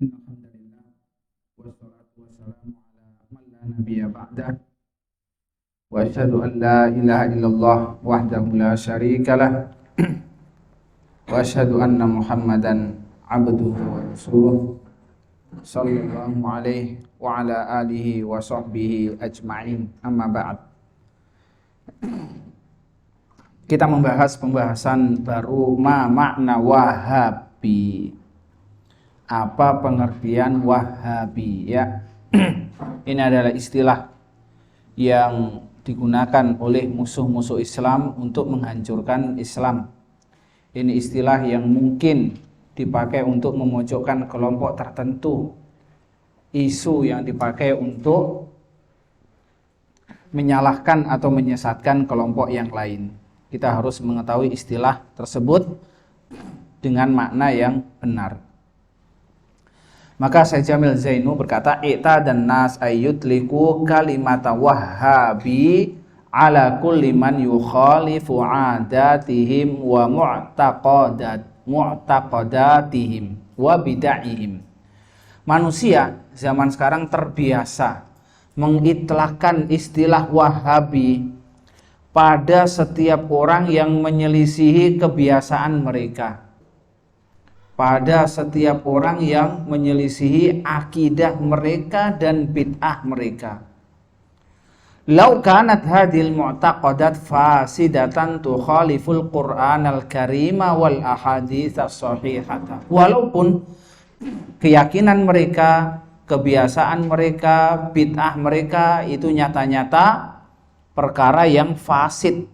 Alhamdulillah wassalatu wassalamu ala man la nabiyya ba'dah wa asyhadu an la ilaha illallah wahdahu la syarikalah wa asyhadu anna Muhammadan abduhu wa rasuluh sallallahu alaihi wa ala alihi wa sahbihi ajma'in, amma ba'd. Kita membahas pembahasan baru makna Wahabi. Apa pengertian Wahabi ya? Ini adalah istilah yang digunakan oleh musuh-musuh Islam untuk menghancurkan Islam. Ini istilah yang mungkin dipakai untuk memojokkan kelompok tertentu. Isu yang dipakai untuk menyalahkan atau menyesatkan kelompok yang lain. Kita harus mengetahui istilah tersebut dengan makna yang benar. Maka Syekh Jamil Zainu berkata, i'tadan nas ayyutliku kalimata Wahabi ala kulli man yukhalifu adatihim wa mu'taqadatihim wa bid'ahim. Manusia zaman sekarang terbiasa mengitlakkan istilah Wahabi pada setiap orang yang menyelisihi kebiasaan mereka, pada setiap orang yang menyelisihi akidah mereka dan bid'ah mereka. Lau kanat hadhil mu'taqadat fasidatan tukhaliful Qur'an al-Karima wal ahadits as-sahihata. Walaupun keyakinan mereka, kebiasaan mereka, bid'ah mereka itu nyata-nyata perkara yang fasid,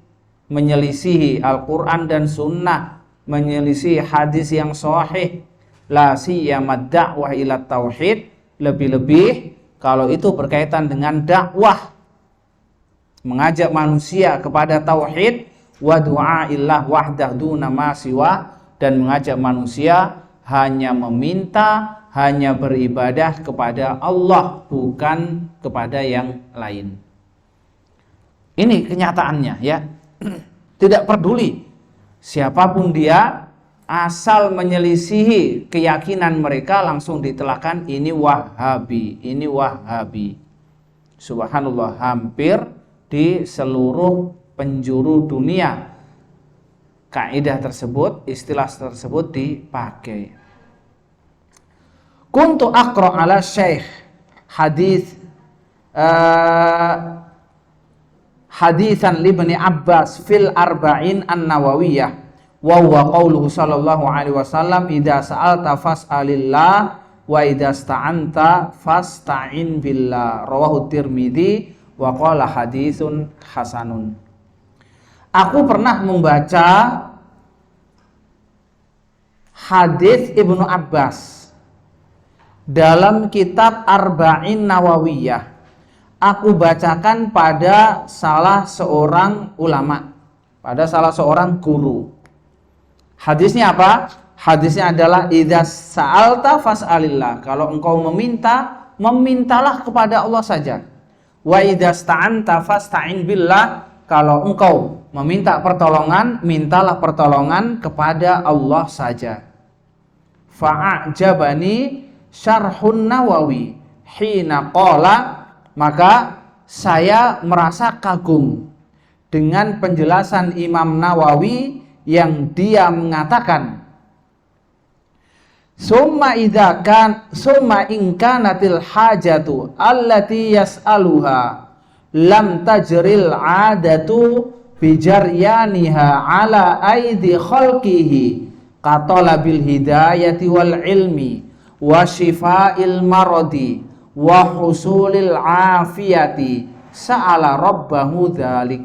menyelisihi Al-Quran dan Sunnah, menyelisih hadis yang sahih, la siyama dakwah ila tauhid, lebih-lebih kalau itu berkaitan dengan dakwah, mengajak manusia kepada tauhid, wa du'a illah wahdah duna ma siwa, dan mengajak manusia hanya meminta, hanya beribadah kepada Allah, bukan kepada yang lain. Ini kenyataannya ya. Tidak peduli siapapun dia, asal menyelisihi keyakinan mereka langsung ditelahkan, ini Wahabi, ini Wahabi. Subhanallah, hampir di seluruh penjuru dunia kaidah tersebut, istilah tersebut dipakai. Kuntu aqra ala Syekh hadisan libni Abbas fil arba'in an-nawawiyah wa huwa qauluhu sallallahu alaihi wasallam idza sa'alta fas'alillah wa idza sta'anta fasta'in billah, rawahu Tirmidzi wa qala hadisun hasanun. Aku pernah membaca hadis Ibnu Abbas dalam kitab Arba'in Nawawiyah. Aku bacakan pada salah seorang ulama, pada salah seorang guru. Hadisnya apa? Hadisnya adalah idza sa'alta fas'alillah. Kalau engkau meminta, memintalah kepada Allah saja. Wa idza sta'anta fasta'in billah. Kalau engkau meminta pertolongan, mintalah pertolongan kepada Allah saja. Fa'ajabani syarhun Nawawi hina qala, maka saya merasa kagum dengan penjelasan Imam Nawawi yang dia mengatakan, summa in kanatil hajatu allati yas'aluha lam tajril adatu bijaryaniha ala aidi khalqihi qatalabil hidayati wal ilmi wa shifa'il maradi wa husulil afiyati sa'ala rabbahu dzalik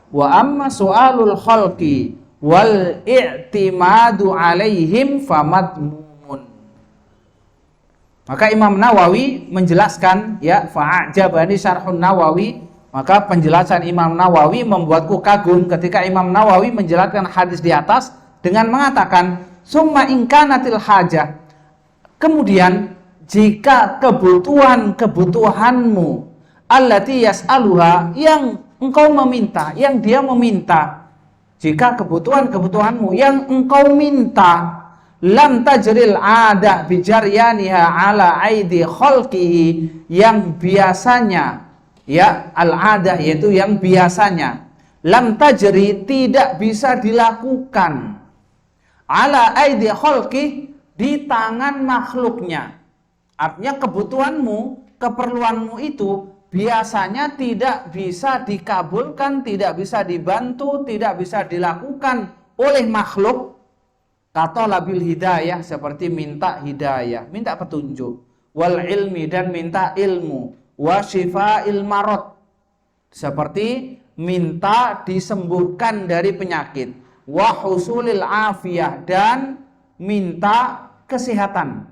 wa amma su'alul khalqi wal i'timadu alaihim famadmumun. Maka Imam Nawawi menjelaskan ya, fa'ajabani syarhun Nawawi, maka penjelasan Imam Nawawi membuatku kagum ketika Imam Nawawi menjelaskan hadis di atas dengan mengatakan summa in kanatil hajah, kemudian jika kebutuhanmu allati yas'aluha, yang engkau meminta, yang dia meminta, jika kebutuhanmu yang engkau minta lam tajril adah bijaryaniha ala aidi khalqihi, yang biasanya, ya, al-adah yaitu yang biasanya, lam tajri tidak bisa dilakukan, ala aidi khalqi di tangan makhluknya. Artinya kebutuhanmu, keperluanmu itu biasanya tidak bisa dikabulkan, tidak bisa dibantu, tidak bisa dilakukan oleh makhluk. Kata labil hidayah, seperti minta hidayah, minta petunjuk, wal ilmi, dan minta ilmu, wa syifa'il marad, seperti minta disembuhkan dari penyakit, wa husulil afiyah, dan minta kesehatan.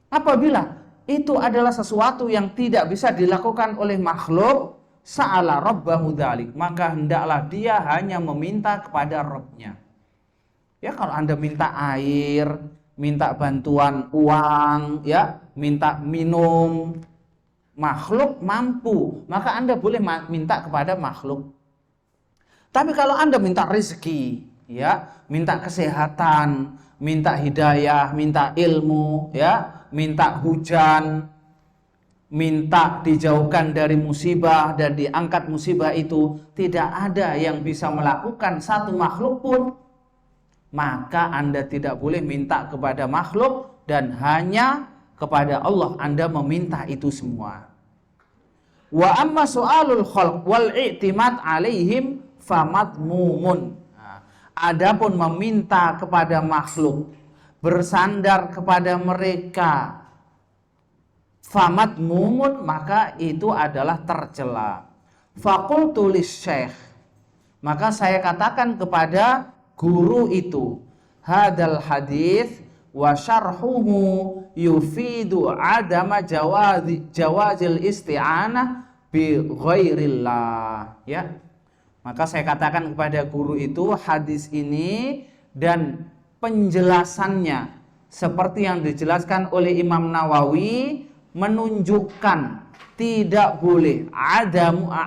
Apabila itu adalah sesuatu yang tidak bisa dilakukan oleh makhluk, sa'ala rabbahu dzalik, maka hendaklah dia hanya meminta kepada Rabbnya. Ya, kalau Anda minta air, minta bantuan uang, ya, minta minum, makhluk mampu, maka Anda boleh minta kepada makhluk. Tapi kalau Anda minta rezeki, ya, minta kesehatan, minta hidayah, minta ilmu, ya, minta hujan, minta dijauhkan dari musibah dan diangkat musibah itu, tidak ada yang bisa melakukan satu makhluk pun, maka Anda tidak boleh minta kepada makhluk, dan hanya kepada Allah Anda meminta itu semua. Wa amma so'alul khalq wal i'timad alaihim famadmumun. Adapun meminta kepada makhluk, bersandar kepada mereka, famadmumun, maka itu adalah tercela. Faqultu lisyekh, maka saya katakan kepada guru itu, hadal hadis wa syarhuhu yufidu adama jawazil isti'anah bi ghairillah, ya. Maka saya katakan kepada guru itu, hadis ini dan penjelasannya seperti yang dijelaskan oleh Imam Nawawi menunjukkan tidak boleh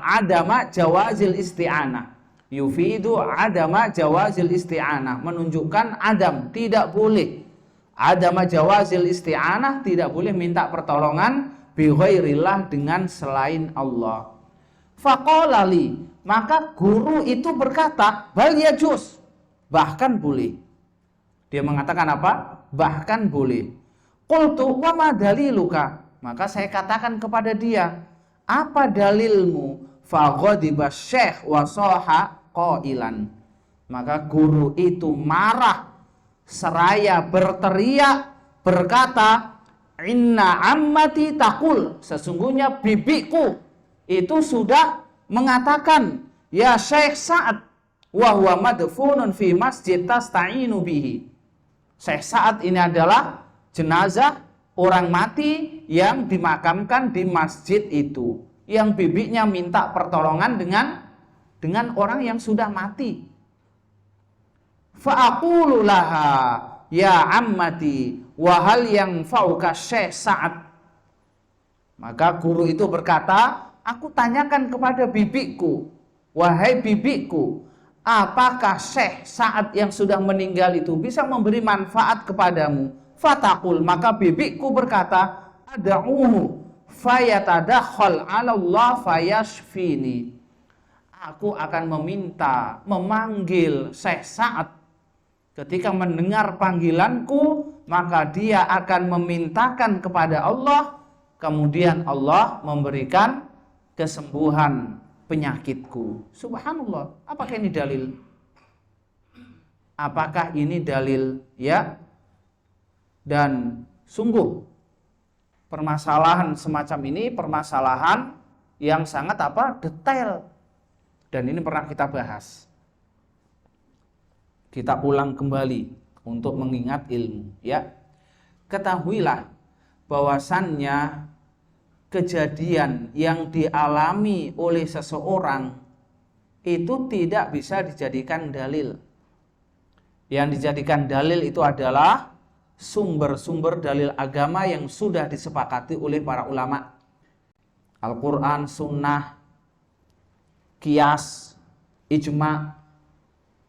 adama jawazil isti'anah. Yufidu adama jawazil isti'anah, menunjukkan adam, tidak boleh. Adama jawazil isti'anah, tidak boleh minta pertolongan bi ghairillah, dengan selain Allah. Faqala li, maka guru itu berkata, bal yajuz, bahkan boleh. Dia mengatakan apa? Bahkan boleh. Qultu wa ma daliluka, maka saya katakan kepada dia, apa dalilmu? Faghadiba syekh wa saha qailan, maka guru itu marah seraya berteriak berkata, inna ammati taqul, sesungguhnya bibiku itu sudah mengatakan, ya Syekh Sa'ad wa huwa madfunun fi masjid tasta'inu bihi. Syekh Sa'ad ini adalah jenazah orang mati yang dimakamkan di masjid itu, yang bibinya minta pertolongan dengan orang yang sudah mati. Fa'aqulu laha ya ammati wa hal yang fauka Syekh Sa'ad. Maka guru itu berkata, aku tanyakan kepada bibiku, wahai bibiku, apakah Syekh Sa'ad yang sudah meninggal itu bisa memberi manfaat kepadamu? Fataqul, maka bibiku berkata, ad'uhu fayatadakhal 'ala Allah fayashfini. Aku akan memanggil Syekh Sa'ad. Ketika mendengar panggilanku, maka dia akan memintakan kepada Allah, kemudian Allah memberikan kesembuhan penyakitku. Subhanallah, apakah ini dalil? Apakah ini dalil, ya? Dan sungguh permasalahan semacam ini permasalahan yang sangat detail, dan ini pernah kita bahas. Kita ulang kembali untuk mengingat ilmu, ya. Ketahuilah bahwasannya kejadian yang dialami oleh seseorang itu tidak bisa dijadikan dalil. Yang dijadikan dalil itu adalah sumber-sumber dalil agama yang sudah disepakati oleh para ulama. Al-Quran, Sunnah, Qiyas, Ijma'.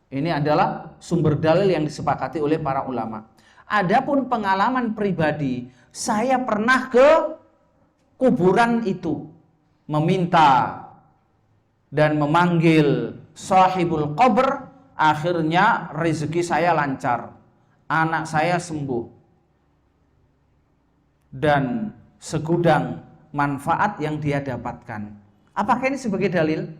Ini adalah sumber dalil yang disepakati oleh para ulama. Adapun pengalaman pribadi, saya pernah ke kuburan itu, meminta dan memanggil sahibul qabr, akhirnya rezeki saya lancar, anak saya sembuh, dan segudang manfaat yang dia dapatkan. Apakah ini sebagai dalil?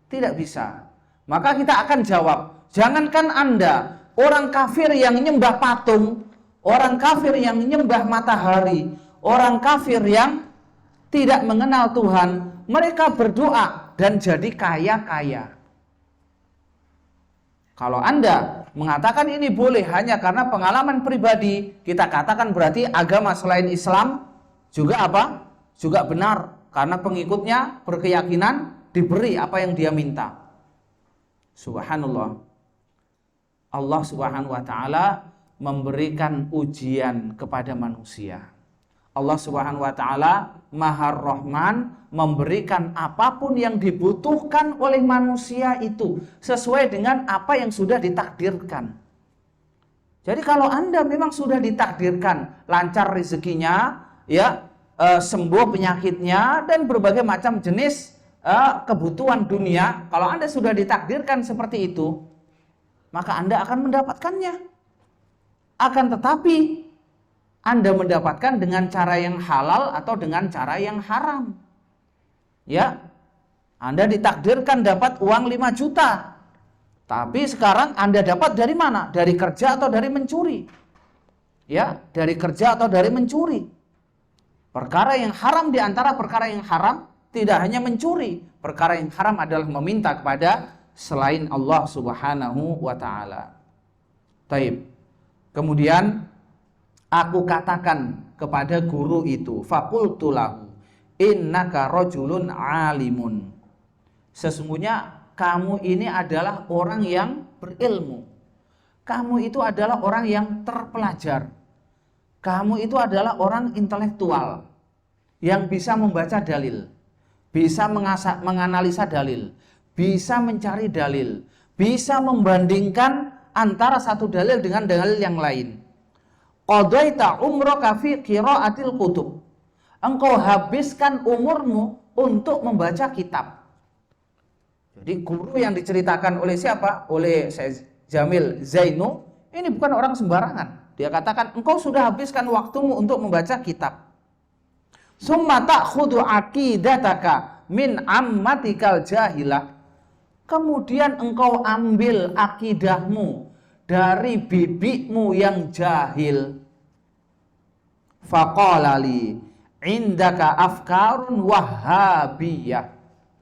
Tidak bisa. Maka kita akan jawab, jangankan Anda, orang kafir yang nyembah patung, orang kafir yang nyembah matahari, orang kafir yang tidak mengenal Tuhan, mereka berdoa dan jadi kaya-kaya. Kalau Anda mengatakan ini boleh hanya karena pengalaman pribadi, kita katakan berarti agama selain Islam juga apa? Juga benar, karena pengikutnya berkeyakinan diberi apa yang dia minta. Subhanallah. Allah Subhanahu wa taala memberikan ujian kepada manusia. Allah Subhanahu wa taala Maha Rahman, memberikan apapun yang dibutuhkan oleh manusia itu sesuai dengan apa yang sudah ditakdirkan. Jadi kalau Anda memang sudah ditakdirkan lancar rezekinya, ya, sembuh penyakitnya dan berbagai macam jenis kebutuhan dunia, kalau Anda sudah ditakdirkan seperti itu, maka Anda akan mendapatkannya. Akan tetapi Anda mendapatkan dengan cara yang halal atau dengan cara yang haram. Ya, Anda ditakdirkan dapat uang 5 juta. Tapi sekarang Anda dapat dari mana? Dari kerja atau dari mencuri? Ya, dari kerja atau dari mencuri. Perkara yang haram di antara perkara yang haram tidak hanya mencuri. Perkara yang haram adalah meminta kepada selain Allah Subhanahu wa taala. Taib. Kemudian aku katakan kepada guru itu, faqultu lahu innaka rajulun alimun. Sesungguhnya kamu ini adalah orang yang berilmu. Kamu itu adalah orang yang terpelajar. Kamu itu adalah orang intelektual yang bisa membaca dalil, bisa menganalisa dalil, bisa mencari dalil, bisa membandingkan antara satu dalil dengan dalil yang lain. Qadaita umraka fi qiraatil kutub. Engkau habiskan umurmu untuk membaca kitab. Jadi guru yang diceritakan oleh siapa? Oleh Syekh Jamil Zainu, ini bukan orang sembarangan. Dia katakan, engkau sudah habiskan waktumu untuk membaca kitab. Summa ta'khudhu aqidataka min ammatikal jahilah. Kemudian engkau ambil akidahmu dari bibikmu yang jahil. Faqala li indaka afkarun wahhabiyah.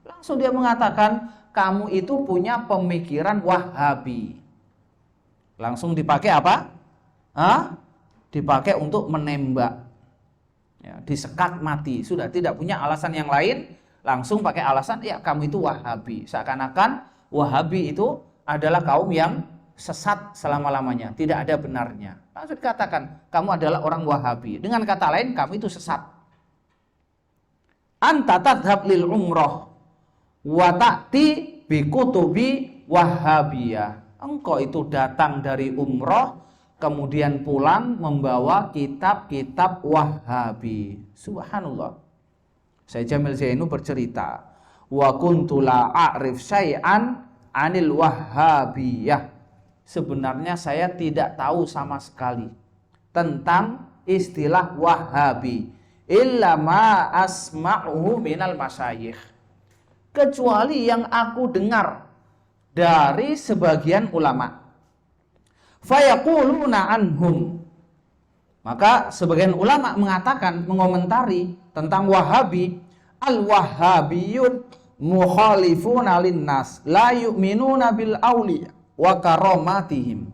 Langsung dia mengatakan, kamu itu punya pemikiran Wahabi. Langsung dipakai apa? Dipakai untuk menembak, ya, disekat mati. Sudah tidak punya alasan yang lain, langsung pakai alasan, ya kamu itu Wahabi. Seakan-akan Wahabi itu adalah kaum yang sesat selama-lamanya, tidak ada benarnya. Langsung dikatakan, kamu adalah orang Wahabi. Dengan kata lain, kamu itu sesat. Anta tadhab lil umroh wa ta'ti bi kutubi Wahabiyah. Engkau itu datang dari umroh, kemudian pulang membawa kitab-kitab Wahabi. Subhanallah. Syekh Jamil Zainu bercerita, wa kuntu la a'rif syai'an anil Wahabiyah. Sebenarnya saya tidak tahu sama sekali tentang istilah Wahabi, illa ma asma'uhu minal masyayikh, kecuali yang aku dengar dari sebagian ulama. Fayaquluna anhum, maka sebagian ulama mengatakan, mengomentari tentang Wahabi, al-Wahabiyun mukhalifuna linnas la yu'minuna bil awliya wa karamatihim.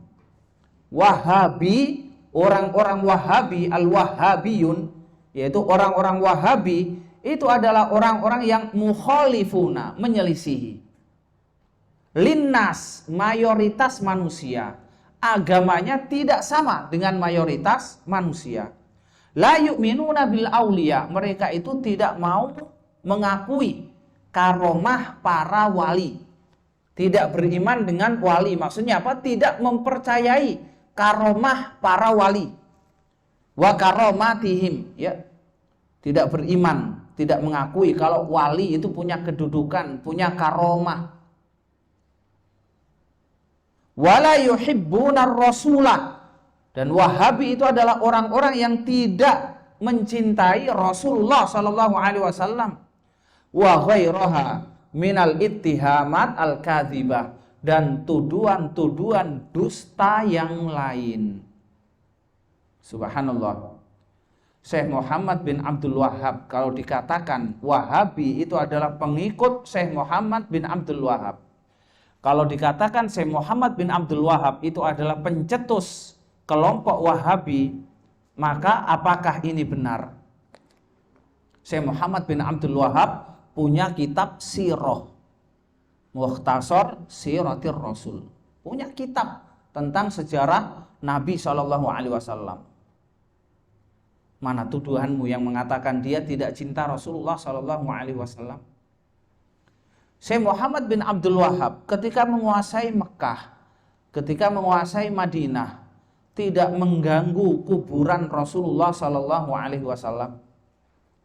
Wahabi, orang-orang Wahabi, al-Wahabiyun, yaitu orang-orang Wahabi, itu adalah orang-orang yang mukhalifuna, menyelisihi, linnas, mayoritas manusia. Agamanya tidak sama dengan mayoritas manusia. La yu'minuna bil auliya, mereka itu tidak mau mengakui karomah para wali. Tidak beriman dengan wali. Maksudnya apa? Tidak mempercayai karomah para wali. Wa karomatihim, ya. Tidak beriman, tidak mengakui kalau wali itu punya kedudukan, punya karomah. Wala yuhibbunar rasulah. Dan Wahabi itu adalah orang-orang yang tidak mencintai Rasulullah sallallahu alaihi wasallam. Wa ghairaha minal ittihamat al-kadzibah, dan tuduhan-tuduhan dusta yang lain. Subhanallah. Syekh Muhammad bin Abdul Wahhab, kalau dikatakan Wahabi itu adalah pengikut Syekh Muhammad bin Abdul Wahhab. Kalau dikatakan Syekh Muhammad bin Abdul Wahhab itu adalah pencetus kelompok Wahabi, maka apakah ini benar? Syekh Muhammad bin Abdul Wahhab punya kitab Sirah, Mukhtasar Siratir Rasul, punya kitab tentang sejarah Nabi SAW. Mana tuduhanmu yang mengatakan dia tidak cinta Rasulullah SAW? Syekh Muhammad bin Abdul Wahhab ketika menguasai Mekah, ketika menguasai Madinah, tidak mengganggu kuburan Rasulullah SAW.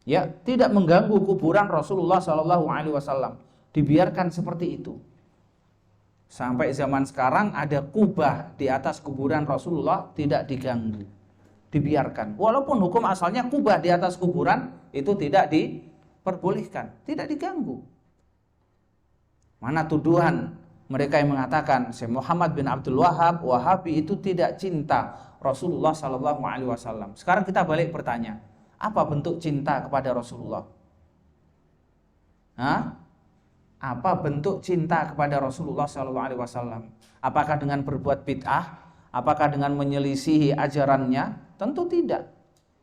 Ya, tidak mengganggu kuburan Rasulullah SAW. Dibiarkan seperti itu. Sampai zaman sekarang ada kubah di atas kuburan Rasulullah, tidak diganggu, dibiarkan. Walaupun hukum asalnya kubah di atas kuburan itu tidak diperbolehkan, tidak diganggu. Mana tuduhan mereka yang mengatakan Syekh Muhammad bin Abdul Wahhab, Wahabi itu tidak cinta Rasulullah SAW. Sekarang kita balik bertanya, apa bentuk cinta kepada Rasulullah? Apa bentuk cinta kepada Rasulullah SAW? Apakah dengan berbuat bid'ah? Apakah dengan menyelisihi ajarannya? Tentu tidak.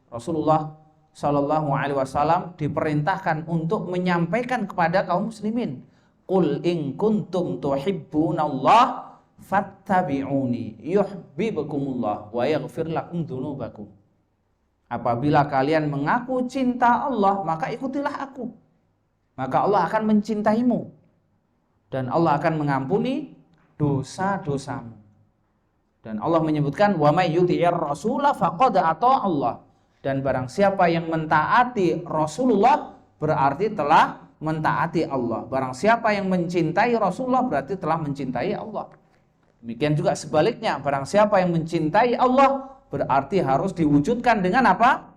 Rasulullah SAW diperintahkan untuk menyampaikan kepada kaum muslimin, Qul in kuntum tuhibbunallah fattabi'uni yuhibbukumullah wa yaghfir lakum dzunubakum. Apabila kalian mengaku cinta Allah, maka ikutilah aku. Maka Allah akan mencintaimu dan Allah akan mengampuni dosa-dosamu. Dan Allah menyebutkan wa may yuti'ir rasula faqad ata Allah. Dan barang siapa yang mentaati Rasulullah berarti telah mentaati Allah. Barang siapa yang mencintai Rasulullah berarti telah mencintai Allah. Demikian juga sebaliknya, barang siapa yang mencintai Allah berarti harus diwujudkan dengan apa?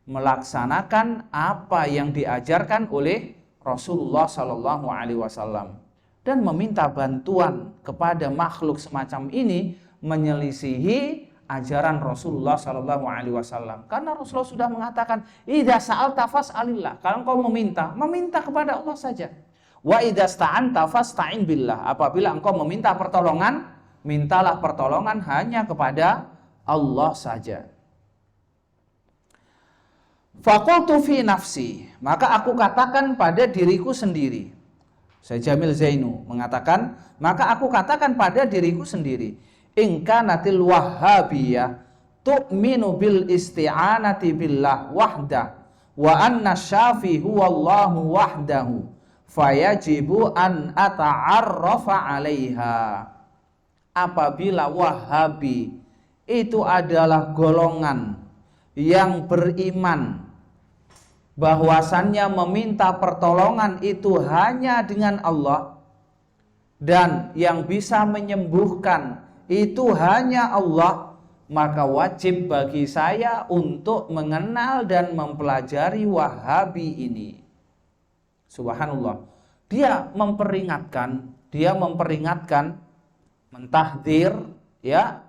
Melaksanakan apa yang diajarkan oleh Rasulullah sallallahu alaihi wasallam dan meminta bantuan kepada makhluk semacam ini menyelisihi ajaran Rasulullah sallallahu alaihi wasallam. Karena Rasulullah sudah mengatakan, "Idza sa'alta fas'alillah." Kalau engkau meminta kepada Allah saja. Wa idza sta'anta fasta'in billah. Apabila engkau meminta pertolongan, mintalah pertolongan hanya kepada Allah saja. Faqultu fi nafsi, maka aku katakan pada diriku sendiri. Syekh Jamil Zainu mengatakan, maka aku katakan pada diriku sendiri, in kanatil wahhabiyah tu'minu bil isti'anati billah wahdah wa anna syafi huwallahu wahdahu fayajibu an ata'arrafa 'alaiha. Apabila Wahabi itu adalah golongan yang beriman bahwasannya meminta pertolongan itu hanya dengan Allah dan yang bisa menyembuhkan itu hanya Allah, maka wajib bagi saya untuk mengenal dan mempelajari Wahabi ini. Subhanallah. Dia memperingatkan, mentahdir ya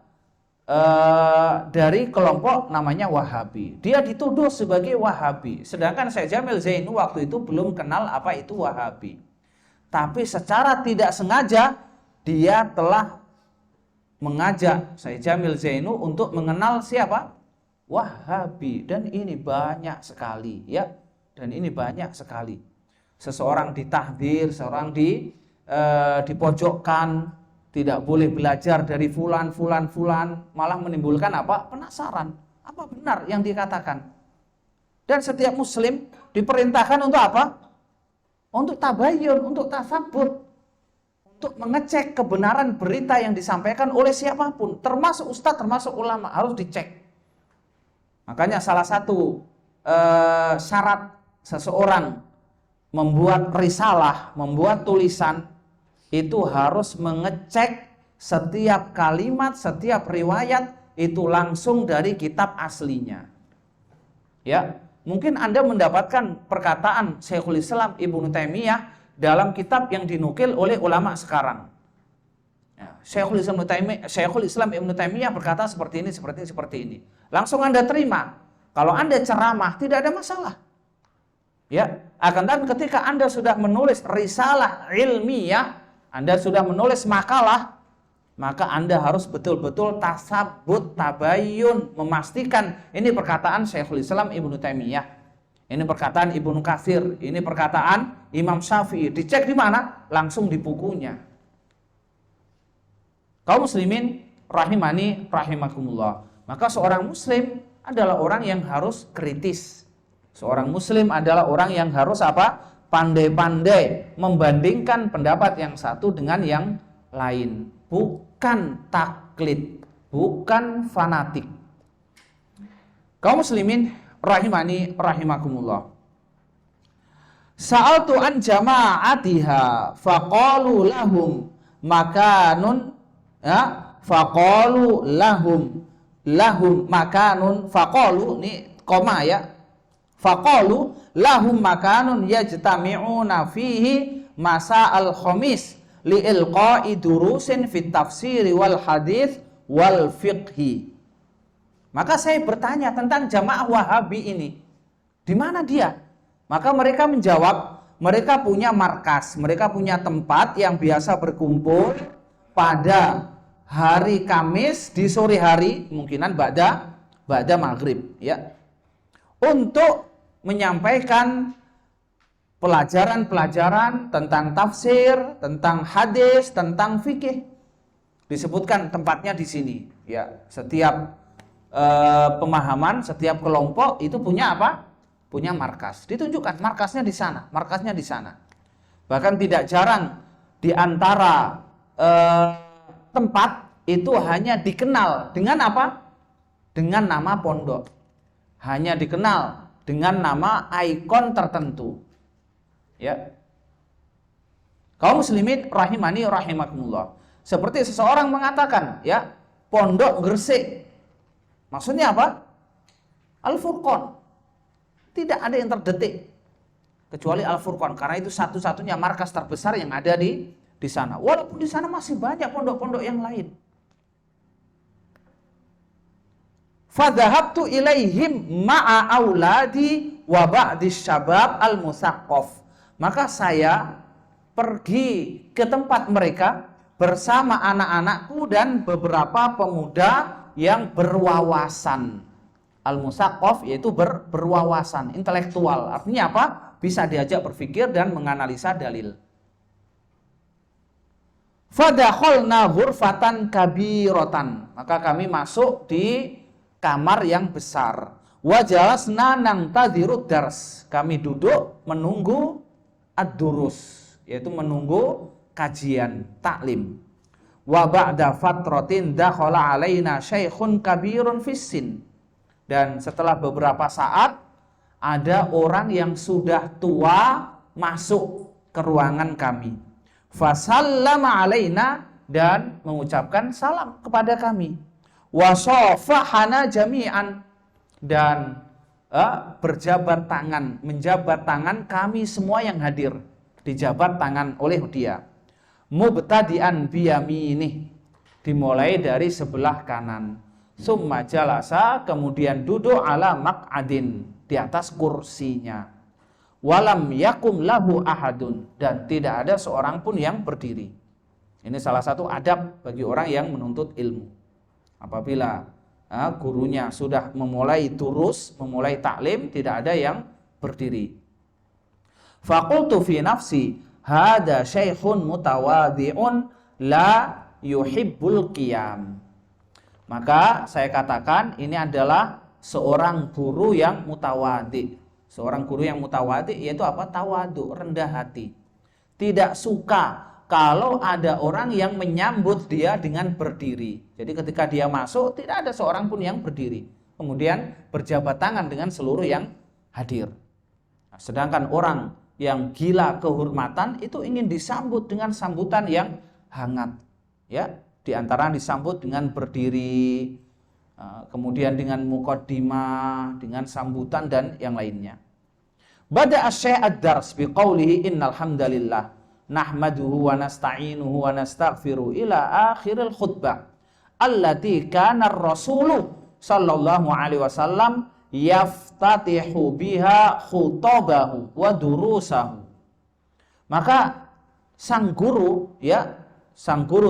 dari kelompok namanya Wahabi. Dia dituduh sebagai Wahabi. Sedangkan Syekh Jamil Zainu waktu itu belum kenal apa itu Wahabi. Tapi secara tidak sengaja dia telah mengajak Syekh Jamil Zainu untuk mengenal siapa? Wahabi. Dan ini banyak sekali ya. Dan ini banyak sekali. Seseorang ditahdir, seorang dipojokkan, tidak boleh belajar dari fulan, malah menimbulkan apa? Penasaran. Apa benar yang dikatakan? Dan setiap muslim diperintahkan untuk apa? Untuk tabayyun, untuk tasabbut, untuk mengecek kebenaran berita yang disampaikan oleh siapapun, termasuk ustadz, termasuk ulama, harus dicek. Makanya salah satu syarat seseorang membuat risalah, membuat tulisan, itu harus mengecek setiap kalimat, setiap riwayat itu langsung dari kitab aslinya. Ya, mungkin Anda mendapatkan perkataan Syekhul Islam Ibnu Taimiyah dalam kitab yang dinukil oleh ulama sekarang. Ya, Syekhul Islam Ibnu Taimiyah berkata seperti ini, seperti ini. Langsung Anda terima. Kalau Anda ceramah tidak ada masalah. Ya, akan tetapi ketika Anda sudah menulis risalah ilmiah, Anda sudah menulis makalah, maka Anda harus betul-betul tasabbut, tabayyun, memastikan ini perkataan Syekhul Islam Ibnu Taimiyah, ini perkataan Ibnu Katsir, ini perkataan Imam Syafi'i. Dicek di mana? Langsung di bukunya. Kaum muslimin rahimani rahimakumullah. Maka seorang muslim adalah orang yang harus kritis. Seorang muslim adalah orang yang harus apa? Pandai-pandai membandingkan pendapat yang satu dengan yang lain. Bukan taklid, bukan fanatik. Kaum muslimin rahimani rahimakumullah. Sa'altu an jama'atiha faqalu lahum makanun, ya, faqalu lahum makanun, faqalu ini koma ya, faqalu lahum makanun yajtami'una fihi masa al-khamis li'ilqa'i durusin fit tafsiri wal hadith wal fiqhi. Maka saya bertanya tentang jamaah Wahabi ini, di mana dia? Maka mereka menjawab, mereka punya markas, mereka punya tempat yang biasa berkumpul pada hari Kamis di sore hari, kemungkinan ba'da maghrib, ya, untuk menyampaikan pelajaran-pelajaran tentang tafsir, tentang hadis, tentang fikih. Disebutkan tempatnya di sini, ya. Setiap pemahaman, setiap kelompok itu punya apa? Punya markas. Ditunjukkan markasnya di sana, markasnya di sana. Bahkan tidak jarang di antara tempat itu hanya dikenal dengan apa? Dengan nama pondok. Hanya dikenal dengan nama ikon tertentu. Ya. Kaum muslimin rahimani rahimakumullah. Seperti seseorang mengatakan, ya, Pondok Gresik. Maksudnya apa? Al-Furqan. Tidak ada yang terdetik kecuali Al-Furqan, karena itu satu-satunya markas terbesar yang ada di sana. Walaupun di sana masih banyak pondok-pondok yang lain. Fadhahabtu ilaihim ma'a auladi wa ba'di syabab al-musaqqaf. Maka saya pergi ke tempat mereka bersama anak-anakku dan beberapa pemuda yang berwawasan. Al-musaqqaf yaitu berwawasan, intelektual. Artinya apa? Bisa diajak berpikir dan menganalisa dalil. Fadakhalna ghurfatan kabiratan. Maka kami masuk di kamar yang besar. Wa jalasna nantadhiru dars. Kami duduk menunggu ad-durus, yaitu menunggu kajian taklim. Wa ba'da fatratin dakhala alaina syaikhun kabirun fissin. Dan setelah beberapa saat ada orang yang sudah tua masuk ke ruangan kami. Fasallama alaina, dan mengucapkan salam kepada kami. Wa shafahana jami'an, dan berjabat tangan, menjabat tangan kami semua yang hadir, dijabat tangan oleh dia. Mubtadi'an biyaminih, dimulai dari sebelah kanan. Summa jalasa, kemudian duduk ala maq'adin, di atas kursinya. Walam yakum lahu ahadun, dan tidak ada seorang pun yang berdiri. Ini salah satu adab bagi orang yang menuntut ilmu. Apabila gurunya sudah memulai durus, memulai taklim, tidak ada yang berdiri. Faqultu fi nafsi, hada syaikhun mutawadhi'un la yuhibbul qiyam. Maka saya katakan ini adalah seorang guru yang mutawadhi. Seorang guru yang mutawadhi yaitu apa? Tawadu, rendah hati. Tidak suka kalau ada orang yang menyambut dia dengan berdiri. Jadi ketika dia masuk, tidak ada seorang pun yang berdiri. Kemudian berjabat tangan dengan seluruh yang hadir. Nah, sedangkan orang yang gila kehormatan itu ingin disambut dengan sambutan yang hangat. Ya, di antara disambut dengan berdiri, kemudian dengan muqaddimah, dengan sambutan dan yang lainnya. Bada asy-syekh ad-dars biqaulihi innal hamdalillah nahmaduhu wa nasta'inuhu wa nastaghfiruh ila akhiril khutbah allati kana ar-rasulu sallallahu alaihi wasallam yaftatihu biha khutabahu wa durusahu. Maka sang guru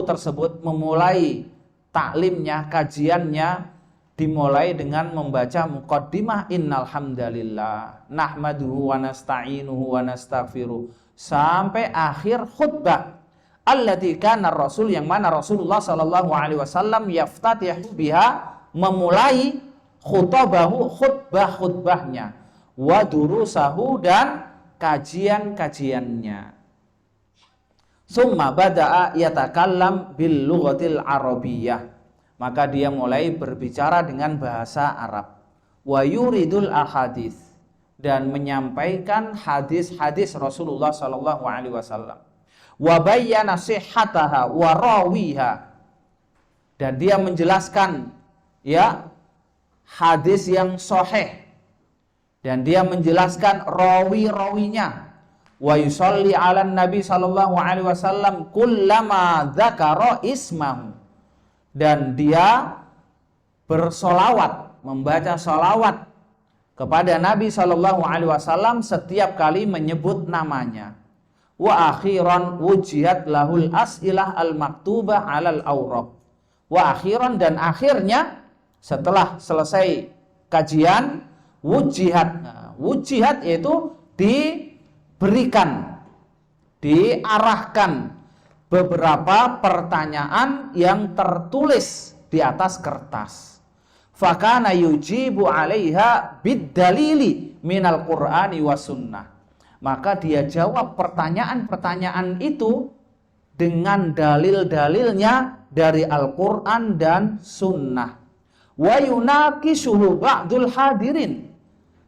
tersebut memulai taklimnya, kajiannya dimulai dengan membaca muqaddimah innal hamdalillah nahmaduhu wa nasta'inuhu wa nastaghfiruh sampai akhir khutbah allati kana rasul, yang mana Rasulullah sallallahu alaihi wasallam yaftatihu biha, memulai khutbahnya, wa durusahu, dan kajian-kajiannya. Summa bada'a yatakallam bil lughatil arabiyyah, maka dia mulai berbicara dengan bahasa Arab. Wa yuridul ahadits, dan menyampaikan hadis-hadis Rasulullah sallallahu alaihi wasallam. Wa bayyana sihhataha wa rawiha, dan dia menjelaskan hadis yang sahih, dan dia menjelaskan rawi-rawinya. Wa yusalli 'alan nabi sallallahu alaihi wasallam kullama dzakara ismahu, dan dia bersolawat, membaca solawat kepada Nabi sallallahu alaihi wasallam setiap kali menyebut namanya. Wa akhiran wujihat lahul as'ilah al-maktubah 'alal awraq. Wa akhiran, dan akhirnya setelah selesai kajian, wujihat. Wujihat yaitu diberikan, diarahkan beberapa pertanyaan yang tertulis di atas kertas. Fakana yujibu 'alaiha bid-dalili minal Qur'ani was sunnah. Maka dia jawab pertanyaan-pertanyaan itu dengan dalil-dalilnya dari Al-Qur'an dan sunnah. Wa yunaqishuhu ba'dul hadirin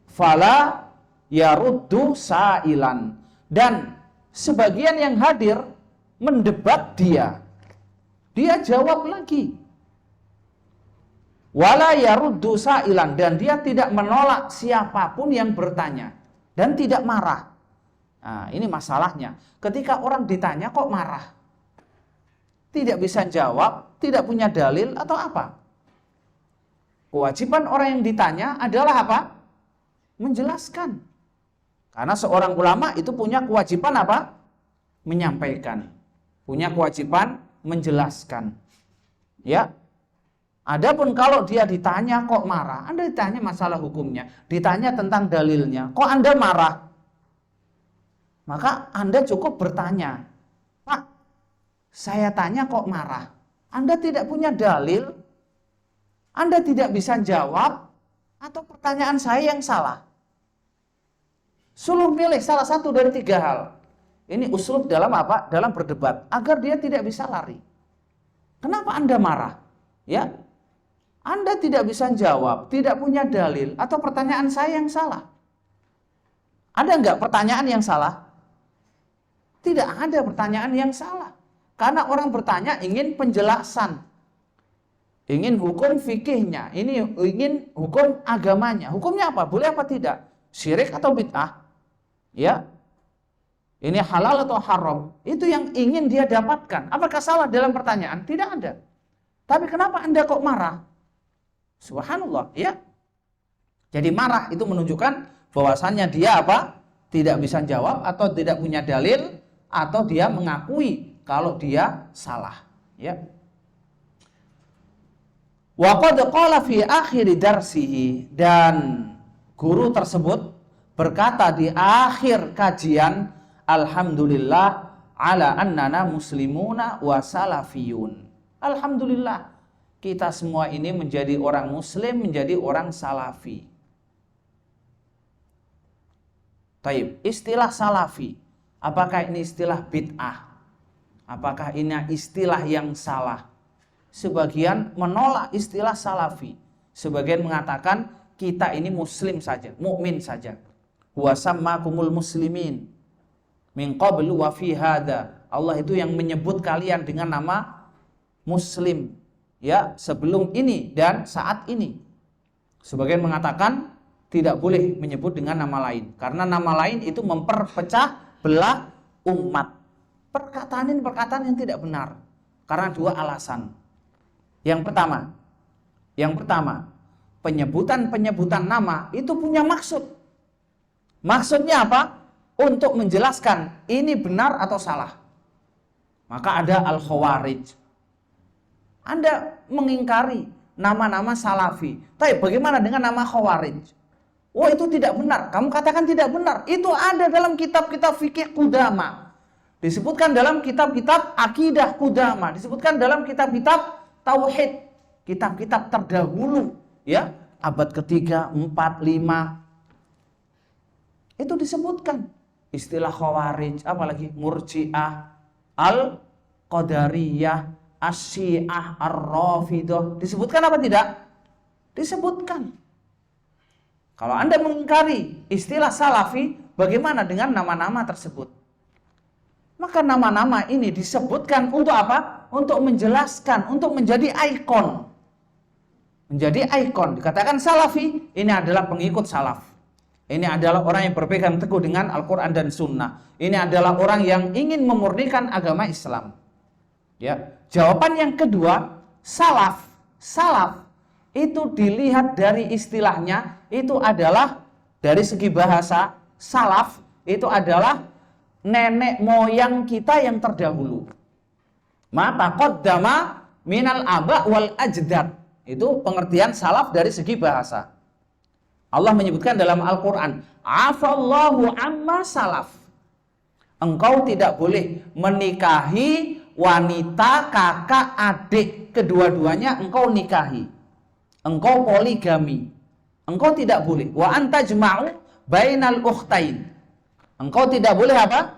fala yaruddu sa'ilan, dan sebagian yang hadir mendebat dia jawab lagi. Wala yaruddu sa'ilan, dan dia tidak menolak siapapun yang bertanya dan tidak marah. Nah, ini masalahnya. Ketika orang ditanya kok marah, tidak bisa jawab, tidak punya dalil atau apa? Kewajiban orang yang ditanya adalah apa? Menjelaskan. Karena seorang ulama itu punya kewajiban apa? Menyampaikan. Punya kewajiban menjelaskan. Ya. Adapun kalau dia ditanya kok marah, Anda ditanya masalah hukumnya, ditanya tentang dalilnya, kok Anda marah? Maka Anda cukup bertanya, Pak, saya tanya kok marah? Anda tidak punya dalil, Anda tidak bisa jawab, atau pertanyaan saya yang salah? Suruh milih salah satu dari tiga hal. Ini uslub dalam apa? Dalam berdebat, agar dia tidak bisa lari. Kenapa Anda marah? Ya, Anda tidak bisa jawab, tidak punya dalil, atau pertanyaan saya yang salah? Ada enggak pertanyaan yang salah? Tidak ada pertanyaan yang salah. Karena orang bertanya ingin penjelasan, ingin hukum fikihnya, ini ingin hukum agamanya. Hukumnya apa? Boleh apa tidak? Syirik atau bid'ah? Ya, ini halal atau haram? Itu yang ingin dia dapatkan. Apakah salah dalam pertanyaan? Tidak ada. Tapi kenapa Anda kok marah? Subhanallah, ya. Jadi marah itu menunjukkan bahwasannya dia apa? Tidak bisa jawab, atau tidak punya dalil, atau dia mengakui kalau dia salah, ya. Wa qad qala fi akhir darsihi, dan guru tersebut berkata di akhir kajian, alhamdulillah ala annana muslimuna wa salafiyun. Alhamdulillah, kita semua ini menjadi orang muslim, menjadi orang salafi. Taib, istilah salafi, apakah ini istilah bid'ah Apakah ini istilah yang salah? Sebagian menolak istilah salafi. Sebagian mengatakan kita ini muslim saja, mukmin saja. Wa sammakumul muslimin min qablu wa fi hada. Allah itu yang menyebut kalian dengan nama muslim, ya, sebelum ini dan saat ini. Sebagian mengatakan tidak boleh menyebut dengan nama lain, karena nama lain itu memperpecah belah umat. Perkataan ini perkataan yang tidak benar karena dua alasan. Yang pertama, penyebutan nama itu punya maksud. Maksudnya apa? Untuk menjelaskan ini benar atau salah. Maka ada al-khawarij. Anda mengingkari nama-nama salafi. Tapi bagaimana dengan nama khawarij? Oh, itu tidak benar. Kamu katakan tidak benar. Itu ada dalam kitab-kitab fikih Qudama. Disebutkan dalam kitab-kitab akidah Qudama. Disebutkan dalam kitab-kitab tauhid. Kitab-kitab terdahulu. Ya, abad ketiga, 4, 5. Itu disebutkan. Istilah khawarij, apalagi murji'ah, al-qadariyah, as-syiah, ar-rafidah. Disebutkan apa tidak? Disebutkan. Kalau Anda mengingkari istilah salafi, bagaimana dengan nama-nama tersebut? Maka nama-nama ini disebutkan untuk apa? Untuk menjelaskan, untuk menjadi ikon. Menjadi ikon. Dikatakan salafi, ini adalah pengikut salaf. Ini adalah orang yang berpegang teguh dengan Al-Quran dan Sunnah. Ini adalah orang yang ingin memurnikan agama Islam. Ya. Jawaban yang kedua, salaf. Salaf itu dilihat dari istilahnya, itu adalah dari segi bahasa, salaf itu adalah nenek moyang kita yang terdahulu. Mata qaddama minal aba wal ajdad. Itu pengertian salaf dari segi bahasa. Allah menyebutkan dalam Al-Quran, afallahu amma salaf. Engkau tidak boleh menikahi wanita, kakak, adik, kedua-duanya engkau nikahi. Engkau poligami. Engkau tidak boleh. Wa anta jma'u bainal ukhtain. Engkau tidak boleh apa?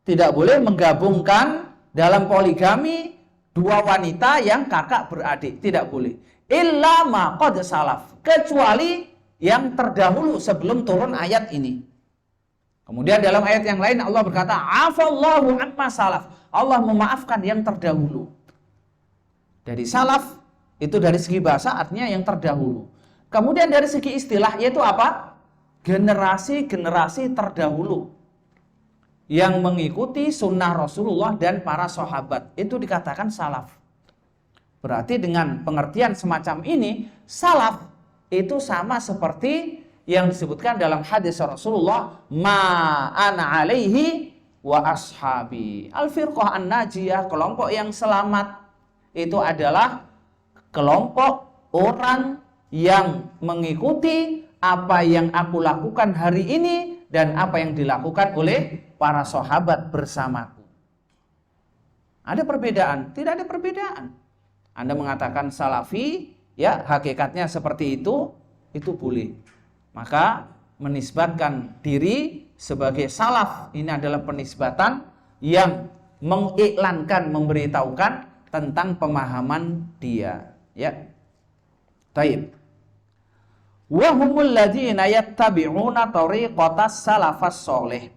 Tidak boleh menggabungkan dalam poligami dua wanita yang kakak beradik. Tidak boleh. Illa ma qad salaf. Kecuali yang terdahulu sebelum turun ayat ini. Kemudian dalam ayat yang lain Allah berkata, afallahu amma salaf. Allah memaafkan yang terdahulu. Dari salaf itu dari segi bahasa artinya yang terdahulu. Kemudian dari segi istilah yaitu apa? Generasi-generasi terdahulu yang mengikuti sunnah Rasulullah dan para sahabat. Itu dikatakan salaf. Berarti dengan pengertian semacam ini, salaf itu sama seperti yang disebutkan dalam hadis Rasulullah, ma ana alaihi wa ashabi. Al-firqah an-najiyah, kelompok yang selamat, itu adalah kelompok orang yang mengikuti apa yang aku lakukan hari ini dan apa yang dilakukan oleh para sahabat bersamaku. Ada perbedaan? Tidak ada perbedaan. Anda mengatakan salafi, ya hakikatnya seperti itu boleh. Maka menisbatkan diri sebagai salaf ini adalah penisbatan yang mengiklankan, memberitahukan tentang pemahaman dia. Ya. Taib. Wa humul ladzina yattabi'una tariqatas salafas shalih.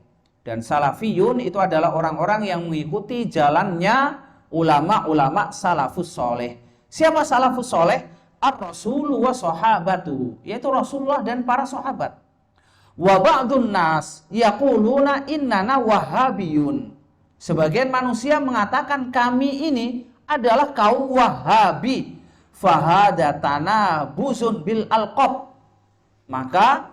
Dan salafiyun itu adalah orang-orang yang mengikuti jalannya ulama-ulama salafus shalih. Siapa salafus shalih? Ar-Rasul wa sahabatu, yaitu Rasulullah dan para sahabat. Wa ba'dun nas yaquluna innana wahhabiyun. Sebagian manusia mengatakan kami ini adalah kaum Wahabi. Fahadatana buzun bil alqab. Maka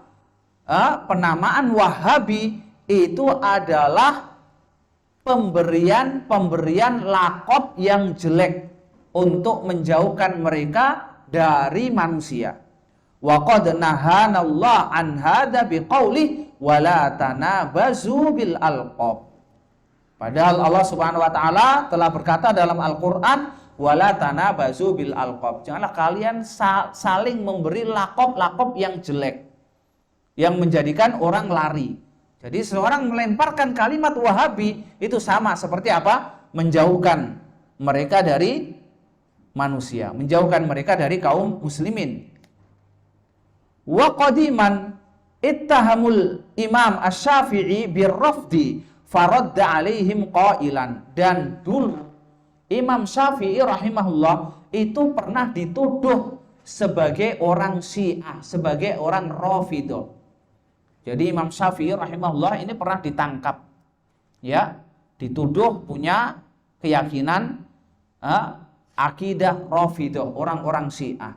penamaan Wahabi itu adalah pemberian lakop yang jelek untuk menjauhkan mereka dari manusia. Wa qad nahanallahu an hadza biqaulih wala tanabazu bil alqab. Padahal Allah Subhanahu wa taala telah berkata dalam Al-Qur'an wala tanabazu bil alqab. Janganlah kalian saling memberi lakop-lakop yang jelek yang menjadikan orang lari. Jadi seorang melemparkan kalimat Wahabi itu sama seperti apa? menjauhkan mereka dari manusia, menjauhkan mereka dari kaum muslimin. Wa qadiman ittahamul Imam Asy-Syafi'i birrafdi faradda alaihim qailan. Dan dulu Imam Syafi'i rahimahullah itu pernah dituduh sebagai orang Syiah, sebagai orang Rafidhah. Jadi Imam Syafi'i rahimahullah ini pernah ditangkap, ya, dituduh punya keyakinan akidah Rafidhah, orang-orang Syiah.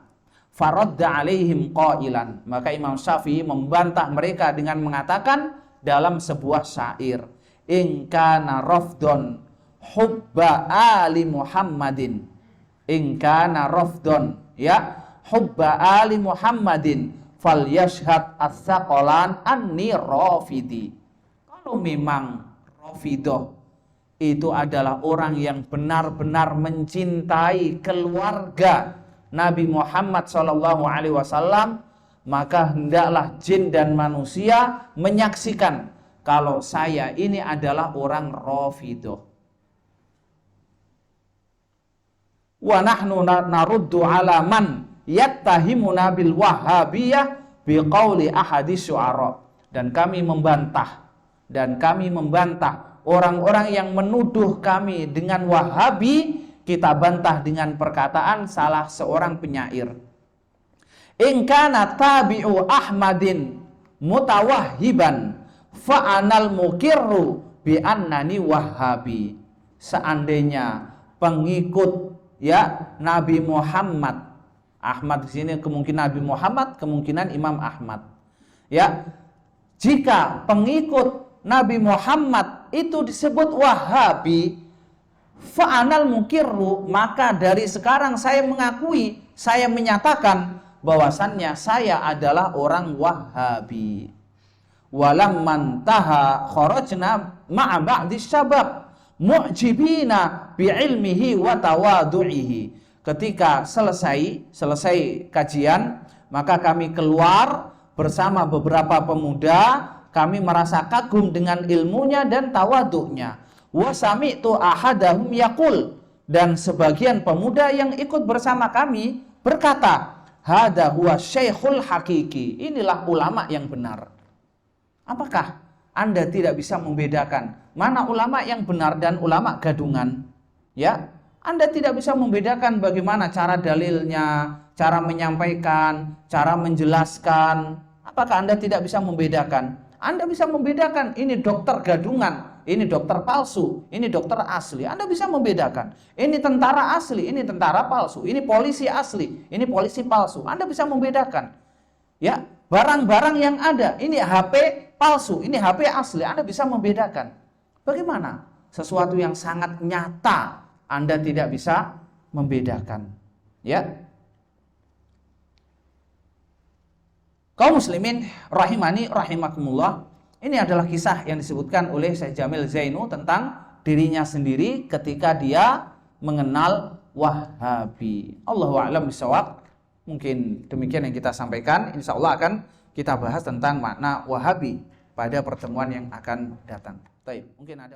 Faradda alaihim qailan, maka Imam Syafi'i membantah mereka dengan mengatakan dalam sebuah syair, in kana rafdon hubba ali Muhammadin, in kana rafdon, ya, hubba ali Muhammadin fal yashhad as-saqalan anni rafidi. Kalau memang Rafidhah itu adalah orang yang benar-benar mencintai keluarga Nabi Muhammad SAW, maka hendaklah jin dan manusia menyaksikan kalau saya ini adalah orang Rafidhah. Wa nahnu naruddu ala man yattahimuna bil wahhabiyah biqauli ahadits syu'ara. Dan kami membantah orang-orang yang menuduh kami dengan Wahabi, kita bantah dengan perkataan salah seorang penyair. In kana tabi'u Ahmadin mutawahhiban fa'anal mukirru bi annani Wahhabi. Seandainya pengikut, ya, Nabi Muhammad, Ahmad di sini kemungkinan Nabi Muhammad, kemungkinan Imam Ahmad. Ya, jika pengikut Nabi Muhammad itu disebut Wahabi, fa'anal mukirru, maka dari sekarang saya mengakui, saya menyatakan bahwasannya saya adalah orang Wahabi. Walamman taha kharajna ma'a ba'di syabab mu'jibina bi'ilmihi wa tawadu'ihi. Ketika selesai kajian, maka kami keluar bersama beberapa pemuda, kami merasa kagum dengan ilmunya dan tawaduknya. Wa sami'tu ahadahum yaqul, dan sebagian pemuda yang ikut bersama kami berkata, hada huwa syekhul hakiki, inilah ulama yang benar. Apakah Anda tidak bisa membedakan mana ulama yang benar dan ulama gadungan? Ya, Anda tidak bisa membedakan bagaimana cara dalilnya, cara menyampaikan, cara menjelaskan. Apakah Anda tidak bisa membedakan? Anda bisa membedakan ini dokter gadungan, ini dokter palsu, ini dokter asli. Anda bisa membedakan. Ini tentara asli, ini tentara palsu, ini polisi asli, ini polisi palsu. Anda bisa membedakan. Ya, barang-barang yang ada, ini HP palsu, ini HP asli. Anda bisa membedakan. Bagaimana? Sesuatu yang sangat nyata Anda tidak bisa membedakan. Ya. Kaum muslimin rahimani rahimakumullah, ini adalah kisah yang disebutkan oleh Syekh Jamil Zainu tentang dirinya sendiri ketika dia mengenal Wahabi. Allahu a'lam bishawab. Mungkin demikian yang kita sampaikan. Insya Allah akan kita bahas tentang makna Wahabi pada pertemuan yang akan datang. Baik, mungkin ada